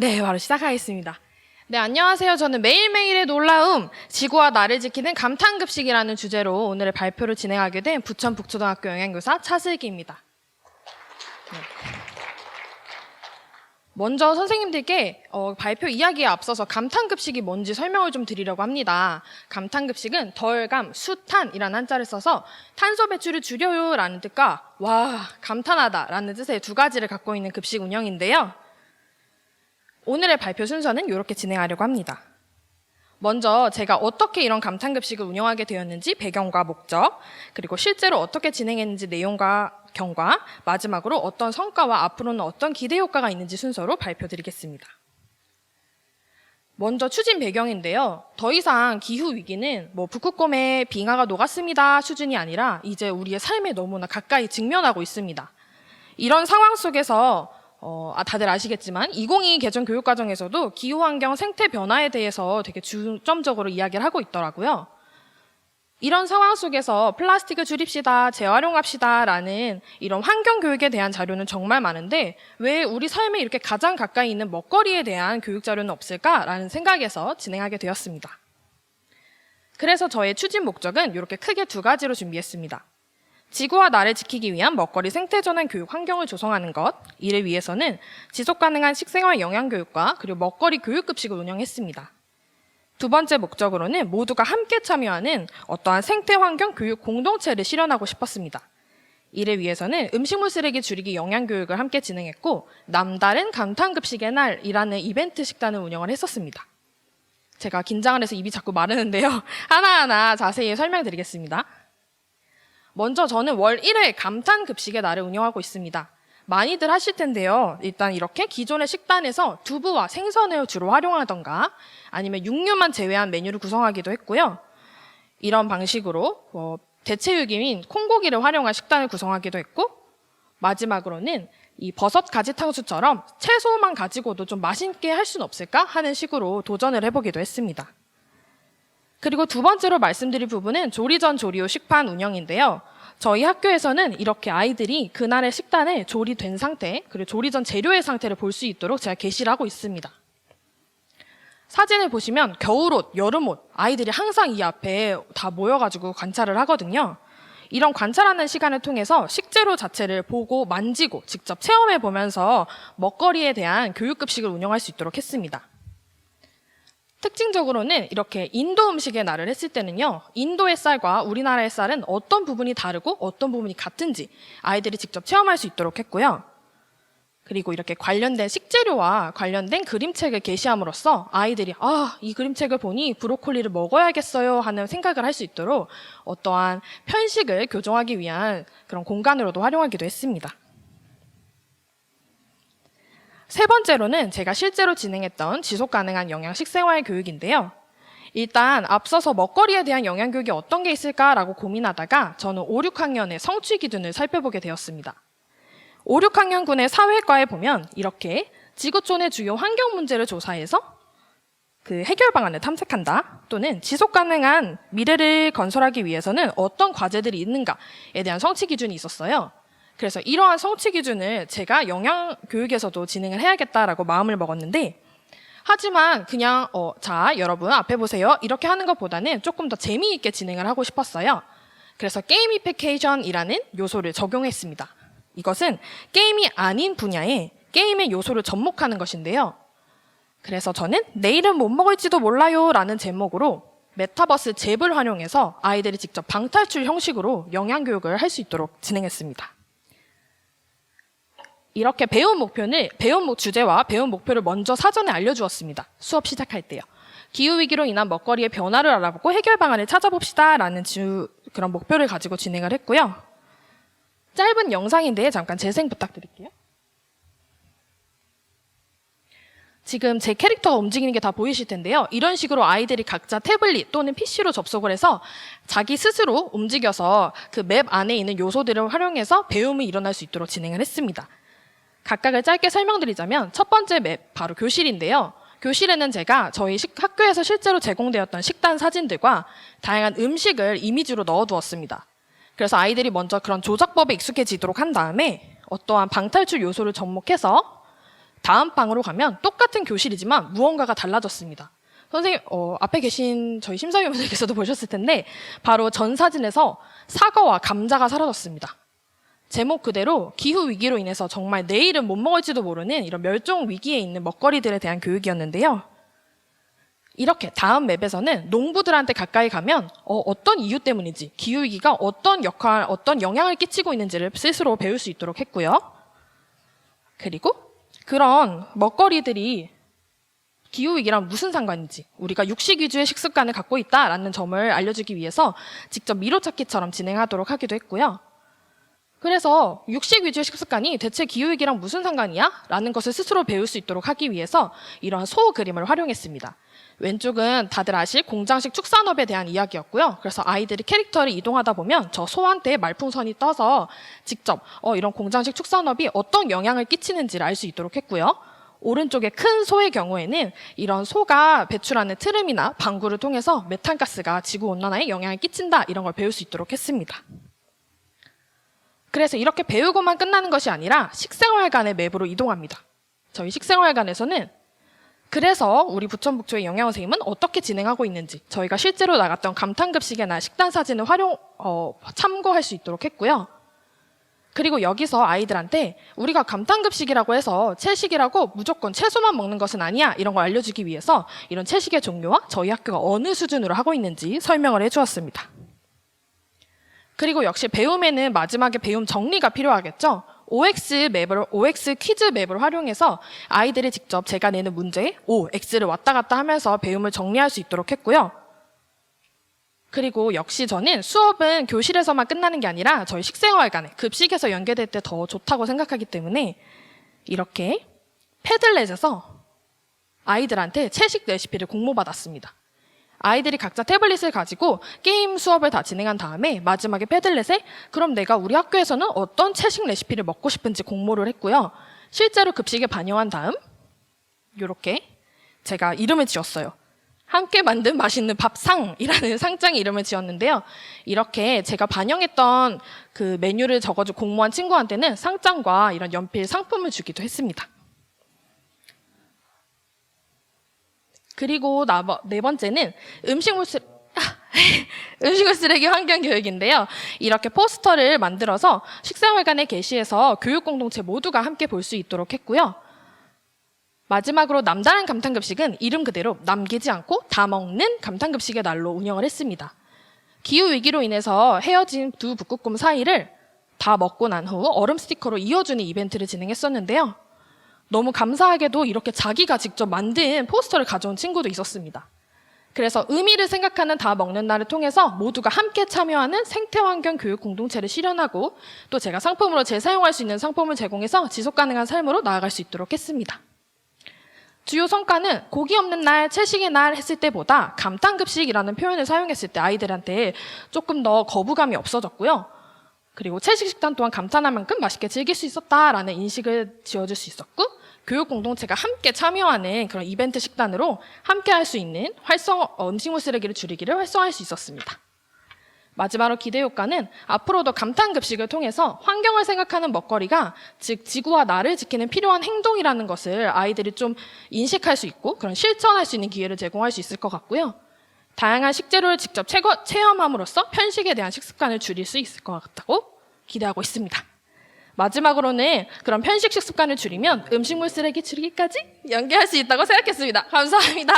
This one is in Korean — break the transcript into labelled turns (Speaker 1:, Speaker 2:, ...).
Speaker 1: 네, 바로 시작하겠습니다. 네, 안녕하세요. 저는 매일매일의 놀라움, 지구와 나를 지키는 감탄급식이라는 주제로 오늘의 발표를 진행하게 된 부천 북초등학교 영양교사 차슬기입니다. 네. 먼저 선생님들께 발표 이야기에 앞서서 감탄급식이 뭔지 설명을 좀 드리려고 합니다. 감탄급식은 덜감, 수탄이라는 한자를 써서 탄소 배출을 줄여요 라는 뜻과 와, 감탄하다 라는 뜻의 두 가지를 갖고 있는 급식 운영인데요. 오늘의 발표 순서는 이렇게 진행하려고 합니다. 먼저 제가 어떻게 이런 감탄급식을 운영하게 되었는지 배경과 목적, 그리고 실제로 어떻게 진행했는지 내용과 경과, 마지막으로 어떤 성과와 앞으로는 어떤 기대 효과가 있는지 순서로 발표드리겠습니다. 먼저 추진 배경인데요. 더 이상 기후 위기는 북극곰의 빙하가 녹았습니다 수준이 아니라 이제 우리의 삶에 너무나 가까이 직면하고 있습니다. 이런 상황 속에서 다들 아시겠지만 2022 개정 교육과정에서도 기후환경 생태 변화에 대해서 되게 중점적으로 이야기를 하고 있더라고요. 이런 상황 속에서 플라스틱을 줄입시다, 재활용합시다 라는 이런 환경교육에 대한 자료는 정말 많은데 왜 우리 삶에 이렇게 가장 가까이 있는 먹거리에 대한 교육 자료는 없을까라는 생각에서 진행하게 되었습니다. 그래서 저의 추진 목적은 이렇게 크게 두 가지로 준비했습니다. 지구와 나를 지키기 위한 먹거리 생태전환 교육 환경을 조성하는 것, 이를 위해서는 지속가능한 식생활 영양교육과 그리고 먹거리 교육급식을 운영했습니다. 두 번째 목적으로는 모두가 함께 참여하는 어떠한 생태환경 교육 공동체를 실현하고 싶었습니다. 이를 위해서는 음식물 쓰레기 줄이기 영양교육을 함께 진행했고 남다른 감탄급식의 날이라는 이벤트 식단을 운영을 했었습니다. 제가 긴장을 해서 입이 자꾸 마르는데요. 하나하나 자세히 설명드리겠습니다. 먼저 저는 월 1회 감탄급식의 날을 운영하고 있습니다. 많이들 하실 텐데요. 일단 이렇게 기존의 식단에서 두부와 생선을 주로 활용하던가 아니면 육류만 제외한 메뉴를 구성하기도 했고요. 이런 방식으로 대체육인 콩고기를 활용한 식단을 구성하기도 했고 마지막으로는 이 버섯 가지탕수처럼 채소만 가지고도 좀 맛있게 할 수는 없을까 하는 식으로 도전을 해보기도 했습니다. 그리고 두 번째로 말씀드릴 부분은 조리 전 조리 후 식판 운영인데요. 저희 학교에서는 이렇게 아이들이 그날의 식단을 조리된 상태, 그리고 조리 전 재료의 상태를 볼 수 있도록 제가 게시를 하고 있습니다. 사진을 보시면 겨울옷, 여름옷, 아이들이 항상 이 앞에 다 모여가지고 관찰을 하거든요. 이런 관찰하는 시간을 통해서 식재료 자체를 보고 만지고 직접 체험해보면서 먹거리에 대한 교육급식을 운영할 수 있도록 했습니다. 특징적으로는 이렇게 인도 음식의 날을 했을 때는요. 인도의 쌀과 우리나라의 쌀은 어떤 부분이 다르고 어떤 부분이 같은지 아이들이 직접 체험할 수 있도록 했고요. 그리고 이렇게 관련된 식재료와 관련된 그림책을 게시함으로써 아이들이 이 그림책을 보니 브로콜리를 먹어야겠어요 하는 생각을 할 수 있도록 어떠한 편식을 교정하기 위한 그런 공간으로도 활용하기도 했습니다. 세 번째로는 제가 실제로 진행했던 지속가능한 영양 식생활 교육인데요. 일단 앞서서 먹거리에 대한 영양교육이 어떤 게 있을까라고 고민하다가 저는 5, 6학년의 성취 기준을 살펴보게 되었습니다. 5, 6학년군의 사회과에 보면 이렇게 지구촌의 주요 환경 문제를 조사해서 그 해결 방안을 탐색한다 또는 지속가능한 미래를 건설하기 위해서는 어떤 과제들이 있는가에 대한 성취 기준이 있었어요. 그래서 이러한 성취 기준을 제가 영양교육에서도 진행을 해야겠다라고 마음을 먹었는데 하지만 그냥 자 여러분 앞에 보세요 이렇게 하는 것보다는 조금 더 재미있게 진행을 하고 싶었어요. 그래서 게이미피케이션이라는 요소를 적용했습니다. 이것은 게임이 아닌 분야에 게임의 요소를 접목하는 것인데요. 그래서 저는 내일은 못 먹을지도 몰라요 라는 제목으로 메타버스 잽을 활용해서 아이들이 직접 방탈출 형식으로 영양교육을 할 수 있도록 진행했습니다. 이렇게 배운 주제와 배운 목표를 먼저 사전에 알려주었습니다. 수업 시작할 때요. 기후위기로 인한 먹거리의 변화를 알아보고 해결 방안을 찾아봅시다 라는 그런 목표를 가지고 진행을 했고요. 짧은 영상인데 잠깐 재생 부탁드릴게요. 지금 제 캐릭터가 움직이는 게 다 보이실 텐데요. 이런 식으로 아이들이 각자 태블릿 또는 PC로 접속을 해서 자기 스스로 움직여서 그 맵 안에 있는 요소들을 활용해서 배움이 일어날 수 있도록 진행을 했습니다. 각각을 짧게 설명드리자면 첫 번째 맵, 바로 교실인데요. 교실에는 제가 저희 학교에서 실제로 제공되었던 식단 사진들과 다양한 음식을 이미지로 넣어두었습니다. 그래서 아이들이 먼저 그런 조작법에 익숙해지도록 한 다음에 어떠한 방탈출 요소를 접목해서 다음 방으로 가면 똑같은 교실이지만 무언가가 달라졌습니다. 선생님, 앞에 계신 저희 심사위원분들께서도 보셨을 텐데 바로 전 사진에서 사과와 감자가 사라졌습니다. 제목 그대로 기후 위기로 인해서 정말 내일은 못 먹을지도 모르는 이런 멸종 위기에 있는 먹거리들에 대한 교육이었는데요. 이렇게 다음 맵에서는 농부들한테 가까이 가면 어떤 이유 때문인지, 기후 위기가 어떤 역할, 어떤 영향을 끼치고 있는지를 스스로 배울 수 있도록 했고요. 그리고 그런 먹거리들이 기후위기랑 무슨 상관인지, 우리가 육식 위주의 식습관을 갖고 있다라는 점을 알려주기 위해서 직접 미로찾기처럼 진행하도록 하기도 했고요. 그래서 육식 위주의 식습관이 대체 기후위기랑 무슨 상관이야? 라는 것을 스스로 배울 수 있도록 하기 위해서 이러한 소 그림을 활용했습니다. 왼쪽은 다들 아실 공장식 축산업에 대한 이야기였고요. 그래서 아이들이 캐릭터를 이동하다 보면 저 소한테 말풍선이 떠서 직접 이런 공장식 축산업이 어떤 영향을 끼치는지를 알 수 있도록 했고요. 오른쪽의 큰 소의 경우에는 이런 소가 배출하는 트름이나 방구를 통해서 메탄가스가 지구온난화에 영향을 끼친다, 이런 걸 배울 수 있도록 했습니다. 그래서 이렇게 배우고만 끝나는 것이 아니라 식생활관의 맵으로 이동합니다. 저희 식생활관에서는 그래서 우리 부천북초의 영양원 선생님은 어떻게 진행하고 있는지 저희가 실제로 나갔던 감탄급식이나 식단 사진을 참고할 수 있도록 했고요. 그리고 여기서 아이들한테 우리가 감탄급식이라고 해서 채식이라고 무조건 채소만 먹는 것은 아니야, 이런 걸 알려주기 위해서 이런 채식의 종류와 저희 학교가 어느 수준으로 하고 있는지 설명을 해주었습니다. 그리고 역시 배움에는 마지막에 배움 정리가 필요하겠죠. OX 퀴즈 맵을 활용해서 아이들이 직접 제가 내는 문제에 O, X를 왔다 갔다 하면서 배움을 정리할 수 있도록 했고요. 그리고 역시 저는 수업은 교실에서만 끝나는 게 아니라 저희 식생활관에 급식에서 연계될 때 더 좋다고 생각하기 때문에 이렇게 패들렛에서 아이들한테 채식 레시피를 공모받았습니다. 아이들이 각자 태블릿을 가지고 게임 수업을 다 진행한 다음에 마지막에 패들렛에 그럼 내가 우리 학교에서는 어떤 채식 레시피를 먹고 싶은지 공모를 했고요. 실제로 급식에 반영한 다음 이렇게 제가 이름을 지었어요. 함께 만든 맛있는 밥상이라는 상장의 이름을 지었는데요. 이렇게 제가 반영했던 그 메뉴를 적어준 공모한 친구한테는 상장과 이런 연필 상품을 주기도 했습니다. 그리고 네 번째는 음식물 쓰레기 환경 교육인데요. 이렇게 포스터를 만들어서 식생활관에 게시해서 교육 공동체 모두가 함께 볼 수 있도록 했고요. 마지막으로 남다른 감탄급식은 이름 그대로 남기지 않고 다 먹는 감탄급식의 날로 운영을 했습니다. 기후위기로 인해서 헤어진 두 북극곰 사이를 다 먹고 난 후 얼음 스티커로 이어주는 이벤트를 진행했었는데요. 너무 감사하게도 이렇게 자기가 직접 만든 포스터를 가져온 친구도 있었습니다. 그래서 의미를 생각하는 다 먹는 날을 통해서 모두가 함께 참여하는 생태환경 교육 공동체를 실현하고 또 제가 상품으로 재사용할 수 있는 상품을 제공해서 지속가능한 삶으로 나아갈 수 있도록 했습니다. 주요 성과는 고기 없는 날, 채식의 날 했을 때보다 감탄급식이라는 표현을 사용했을 때 아이들한테 조금 더 거부감이 없어졌고요. 그리고 채식 식단 또한 감탄할 만큼 맛있게 즐길 수 있었다라는 인식을 지어줄 수 있었고, 교육 공동체가 함께 참여하는 그런 이벤트 식단으로 함께 할 수 있는 음식물 쓰레기를 줄이기를 활성화할 수 있었습니다. 마지막으로 기대 효과는 앞으로도 감탄급식을 통해서 환경을 생각하는 먹거리가 즉 지구와 나를 지키는 필요한 행동이라는 것을 아이들이 좀 인식할 수 있고 그런 실천할 수 있는 기회를 제공할 수 있을 것 같고요. 다양한 식재료를 직접 체험함으로써 편식에 대한 식습관을 줄일 수 있을 것 같다고 기대하고 있습니다. 마지막으로는 그런 편식 식습관을 줄이면 음식물 쓰레기 줄이기까지 연계할 수 있다고 생각했습니다. 감사합니다.